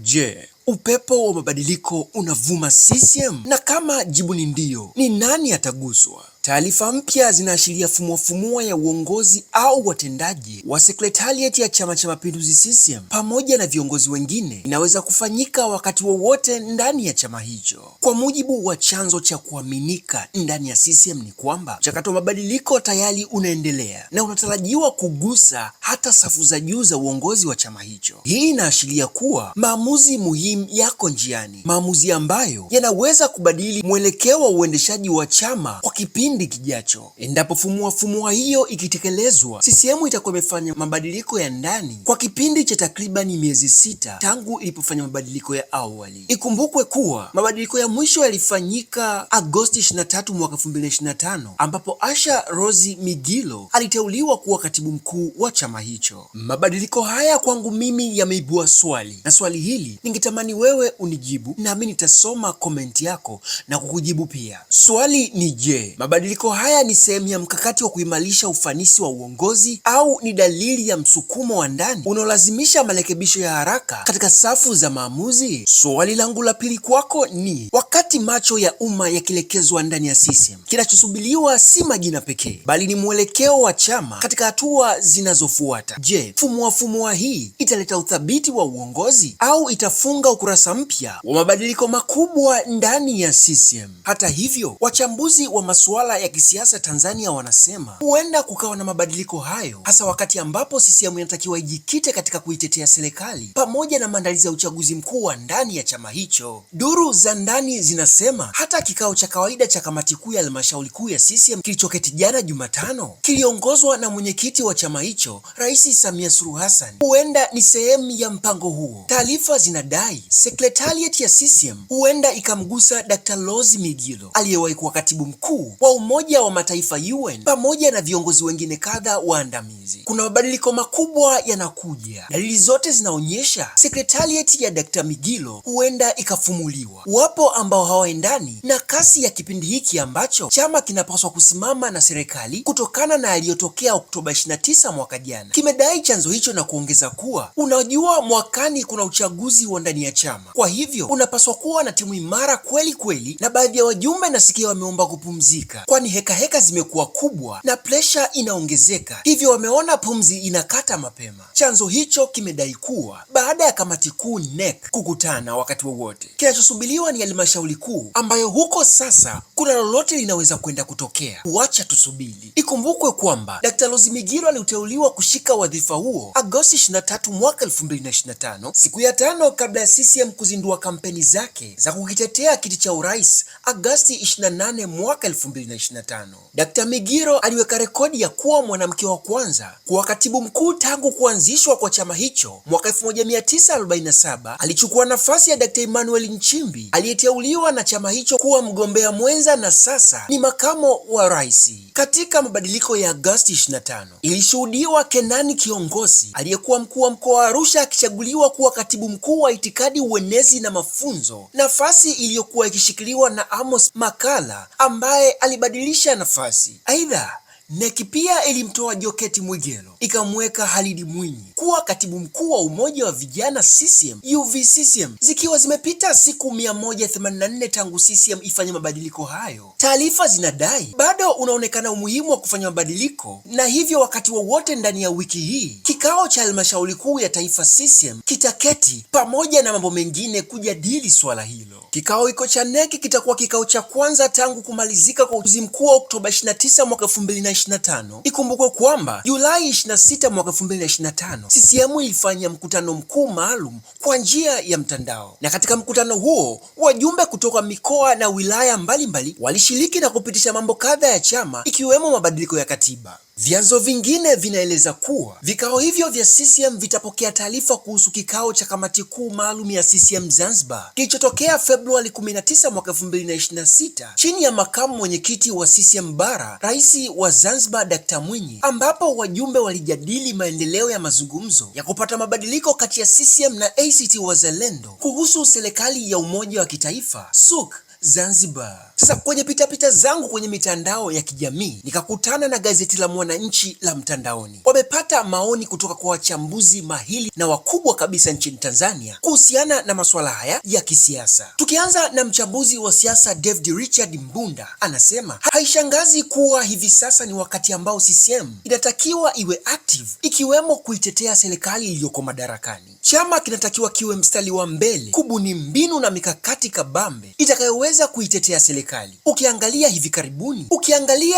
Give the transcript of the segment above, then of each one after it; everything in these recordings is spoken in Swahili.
Je, upepo wa mabadiliko unavuma CCM? Na kama jibu ni ndio, ni nani ataguswa? Taarifa mpya zinaashiria fumuafumua ya uongozi au watendaji wa sekretarieti ya Chama cha Mapinduzi CCM pamoja na viongozi wengine inaweza kufanyika wakati wowote ndani ya chama hicho. Kwa mujibu wa chanzo cha kuaminika ndani ya CCM ni kwamba mchakato wa mabadiliko tayari unaendelea na unatarajiwa kugusa hata safu za juu za uongozi wa chama hicho. Hii inaashiria kuwa maamuzi muhimu yako njiani, maamuzi ambayo yanaweza kubadili mwelekeo wa uendeshaji wa chama kwa kipindi kijacho. Endapo fumua hiyo ikitekelezwa, CCM itakuwa imefanya mabadiliko ya ndani kwa kipindi cha takribani miezi 6 tangu ilipofanya mabadiliko ya awali. Ikumbukwe kuwa mabadiliko ya mwisho yalifanyika Agosti 23 mwaka 2025 ambapo Asha Rose Migiro aliteuliwa kuwa katibu mkuu wa chama hicho. Mabadiliko haya kwangu mimi yameibua swali, na swali hili ningetamani wewe unijibu, nami nitasoma komenti yako na kukujibu pia. Swali ni je, mabadiliko haya ni sehemu ya mkakati wa kuimarisha ufanisi wa uongozi au ni dalili ya msukumo wa ndani unaolazimisha marekebisho ya haraka katika safu za maamuzi? Swali langu la pili kwako ni, wakati macho ya umma yakielekezwa ndani ya CCM, kinachosubiriwa si majina pekee, bali ni mwelekeo wa chama katika hatua zinazofuata. Je, fumua hii italeta uthabiti wa uongozi au itafunga ukurasa mpya wa mabadiliko makubwa ndani ya CCM? Hata hivyo, wachambuzi wa masuala ya kisiasa Tanzania wanasema huenda kukawa na mabadiliko hayo hasa wakati ambapo CCM inatakiwa ijikite katika kuitetea serikali pamoja na maandalizi ya uchaguzi mkuu wa ndani ya chama hicho. Duru za ndani zinasema hata kikao cha kawaida cha kamati kuu ya halmashauri kuu ya CCM kilichoketi jana Jumatano kiliongozwa na mwenyekiti wa chama hicho Rais Samia Suluhu Hassan huenda ni sehemu ya mpango huo. Taarifa zinadai sekretarieti ya CCM huenda ikamgusa Dr. Rose Migiro aliyewahi kuwa katibu mkuu wa Umoja wa Mataifa UN pamoja na viongozi wengine kadha waandamizi. Kuna mabadiliko makubwa yanakuja. Dalili zote zinaonyesha sekretarieti ya Dr. Migiro huenda ikafumuliwa. Wapo ambao hawaendani na kasi ya kipindi hiki ambacho chama kinapaswa kusimama na serikali kutokana na yaliyotokea Oktoba 29 mwaka jana, kimedai chanzo hicho na kuongeza kuwa unajua, mwakani kuna uchaguzi wa ndani ya chama, kwa hivyo unapaswa kuwa na timu imara kweli, na baadhi ya wajumbe nasikia wameomba kupumzika kwani heka zimekuwa kubwa na presha inaongezeka, hivyo wameona pumzi inakata mapema. Chanzo hicho kimedai kuwa baada ya kamati kuu NEC kukutana wakati wowote, kinachosubiriwa ni halmashauri kuu ambayo huko sasa kuna lolote linaweza kwenda kutokea. Wacha tusubiri. Ikumbukwe kwamba Dr. Rose Migiro aliuteuliwa kushika wadhifa huo Agosti 23 mwaka 2025, siku ya 5 kabla ya CCM kuzindua kampeni zake za kukitetea kiti cha urais Agosti 28 mwaka 2025. Dr. Migiro aliweka rekodi ya kuwa mwanamke wa kwanza kuwa katibu mkuu tangu kuanzishwa kwa chama hicho mwaka 1947. Alichukua nafasi ya Dr. Emmanuel Nchimbi aliyeteuliwa na chama hicho kuwa mgombea mwenza na sasa ni makamo wa rais. Katika mabadiliko ya Agosti 25 ilishuhudiwa Kenani Kiongosi aliyekuwa mkuu wa mkoa wa Arusha akichaguliwa kuwa katibu mkuu wa itikadi, uenezi na mafunzo, nafasi iliyokuwa ikishikiliwa na Amos Makalla ambaye alibadilisha nafasi. Aidha, NEC pia ilimtoa Joketi Mwegelo ikamweka Halidi Mwinyi kuwa katibu mkuu wa umoja wa vijana CCM UVCCM, zikiwa zimepita siku 184 tangu CCM ifanye mabadiliko hayo. Taarifa zinadai bado unaonekana umuhimu wa kufanya mabadiliko, na hivyo wakati wowote ndani ya wiki hii kikao cha halmashauri kuu ya taifa CCM kitaketi pamoja na mambo mengine kujadili swala hilo. Kikao hiko cha NEC kitakuwa kikao cha kwanza tangu kumalizika kwa uchaguzi mkuu wa Oktoba 29 mwaka 2025. Ikumbukwe kwamba Julai 26 mwaka 2025 CCM ilifanya mkutano mkuu maalum kwa njia ya mtandao, na katika mkutano huo wajumbe kutoka mikoa na wilaya mbalimbali walishiriki na kupitisha mambo kadha ya chama ikiwemo mabadiliko ya katiba. Vyanzo vingine vinaeleza kuwa vikao hivyo vya CCM vitapokea taarifa kuhusu kikao cha kamati kuu maalum ya CCM Zanzibar kilichotokea Februari 19 mwaka 2026 chini ya makamu mwenyekiti wa CCM Bara, Rais wa Zanzibar Dr. Mwinyi, ambapo wajumbe walijadili maendeleo ya mazungumzo ya kupata mabadiliko kati ya CCM na ACT Wazalendo kuhusu serikali ya umoja wa kitaifa SUK Zanzibar. Sasa kwenye pitapita zangu kwenye mitandao ya kijamii nikakutana na gazeti la Mwananchi la mtandaoni. Wamepata maoni kutoka kwa wachambuzi mahiri na wakubwa kabisa nchini Tanzania kuhusiana na masuala haya ya kisiasa. Tukianza na mchambuzi wa siasa David Richard Mbunda, anasema haishangazi kuwa hivi sasa ni wakati ambao CCM inatakiwa iwe active, ikiwemo kuitetea serikali iliyoko madarakani. Chama kinatakiwa kiwe mstari wa mbele kubuni mbinu na mikakati kabambe itakayoweza kuitetea serikali. Ukiangalia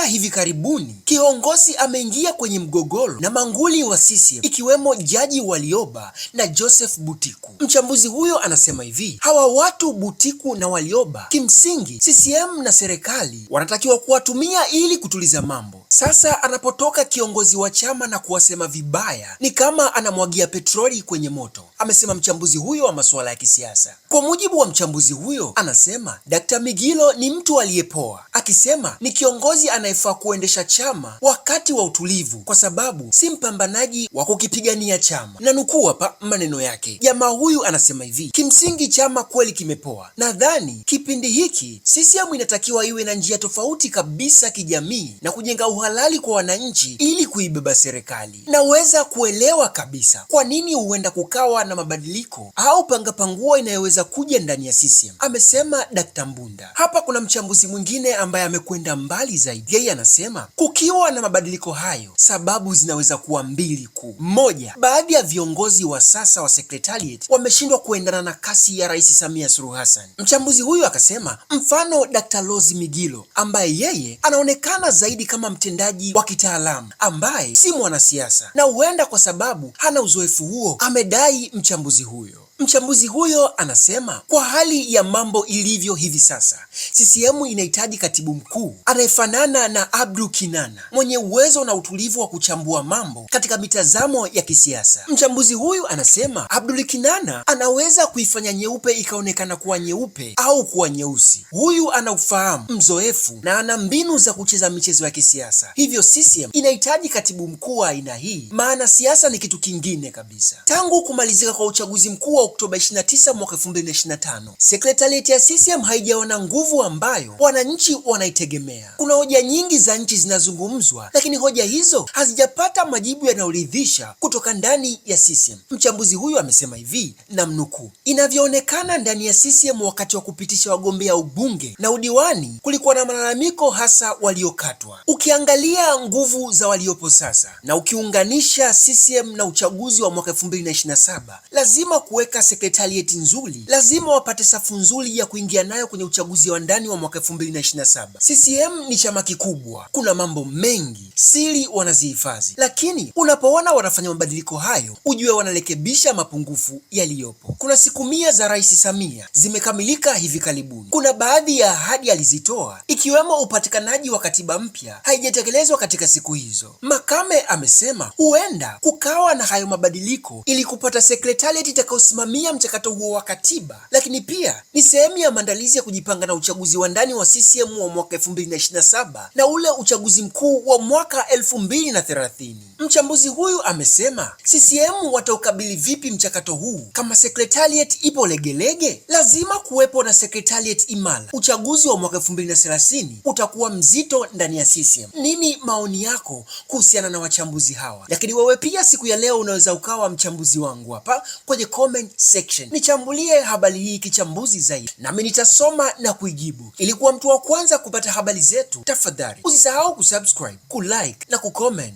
hivi karibuni kiongozi ameingia kwenye mgogoro na manguli wa CCM ikiwemo Jaji Warioba na Joseph Butiku. Mchambuzi huyo anasema hivi, hawa watu Butiku na Warioba kimsingi CCM na serikali wanatakiwa kuwatumia ili kutuliza mambo. Sasa anapotoka kiongozi wa chama na kuwasema vibaya ni kama anamwagia petroli kwenye moto, amesema mchambuzi huyo wa masuala ya kisiasa. Kwa mujibu wa mchambuzi huyo, anasema Dr. Migilo ni mtu aliyepoa, akisema ni kiongozi anayefaa kuendesha chama wakati wa utulivu kwa sababu si mpambanaji wa kukipigania chama. Na nukuu hapa maneno yake. Jamaa huyu anasema hivi, kimsingi chama kweli kimepoa. Nadhani kipindi hiki CCM inatakiwa iwe na njia tofauti kabisa kijamii na kujenga uhalali kwa wananchi ili kuibeba serikali. Naweza kuelewa kabisa kwa nini huenda kukawa na mabadiliko au pangapangua inayoweza kuja ndani ya CCM, amesema Dr. Mbunda. Hapa kuna mchambuzi mwingine ambaye amekwenda mbali zaidi. Yeye anasema kukiwa na mabadiliko hayo, sababu zinaweza kuwa mbili kuu. Moja, baadhi ya viongozi wa sasa wa Secretariat wameshindwa kuendana na kasi ya Rais Samia Suluhu Hassan. Mchambuzi huyu akasema mfano Dr. Rose Migilo ambaye yeye anaonekana zaidi kama mtendaji wa kitaalamu ambaye si mwanasiasa, na huenda kwa sababu hana uzoefu huo, amedai mchambuzi huyo. Mchambuzi huyo anasema kwa hali ya mambo ilivyo hivi sasa, CCM inahitaji katibu mkuu anayefanana na Abdul Kinana, mwenye uwezo na utulivu wa kuchambua mambo katika mitazamo ya kisiasa. Mchambuzi huyu anasema Abdul Kinana anaweza kuifanya nyeupe ikaonekana kuwa nyeupe au kuwa nyeusi. Huyu ana ufahamu, mzoefu na ana mbinu za kucheza michezo ya kisiasa. Hivyo CCM inahitaji katibu mkuu wa aina hii, maana siasa ni kitu kingine kabisa. Tangu kumalizika kwa uchaguzi mkuu wa Oktoba 29 mwaka 2025, Secretariat ya CCM haijaona nguvu ambayo wananchi wanaitegemea. Kuna hoja nyingi za nchi zinazungumzwa, lakini hoja hizo hazijapata majibu yanayoridhisha kutoka ndani ya CCM. Mchambuzi huyu amesema hivi, namnukuu, inavyoonekana ndani ya CCM wakati wa kupitisha wagombea ubunge na udiwani kulikuwa na malalamiko hasa waliokatwa. Ukiangalia nguvu za waliopo sasa na ukiunganisha CCM na uchaguzi wa mwaka 2027, lazima kuweka Secretariat nzuri, lazima wapate safu nzuri ya kuingia nayo kwenye uchaguzi wa ndani wa mwaka 2027. CCM ni chama kikubwa, kuna mambo mengi, siri wanazihifadhi, lakini unapoona wanafanya mabadiliko hayo, ujue wanarekebisha mapungufu yaliyopo. Kuna siku 100 za Rais Samia zimekamilika hivi karibuni. Kuna baadhi ya ahadi alizitoa ikiwemo upatikanaji wa katiba mpya, haijatekelezwa katika siku hizo. Makame amesema huenda kukawa na hayo mabadiliko ili kupata Secretariat itakayosimamia mchakato huo wa katiba, lakini pia ni sehemu ya maandalizi ya kujipanga na uchaguzi wa ndani wa CCM wa mwaka 2027 na ule uchaguzi mkuu wa mwaka 2030. Mchambuzi huyu amesema CCM wataukabili vipi mchakato huu kama Secretariat ipo legelege? Lazima kuwepo na Secretariat imara. Uchaguzi wa mwaka 2030 utakuwa mzito ndani ya CCM. Nini maoni yako kuhusiana na wachambuzi hawa? Lakini wewe pia siku ya leo unaweza ukawa mchambuzi wangu hapa kwenye comment section. Nichambulie habari hii kichambuzi zaidi, nami nitasoma na kuijibu. Ili kuwa mtu wa kwanza kupata habari zetu, tafadhali usisahau kusubscribe, kulike na kucomment.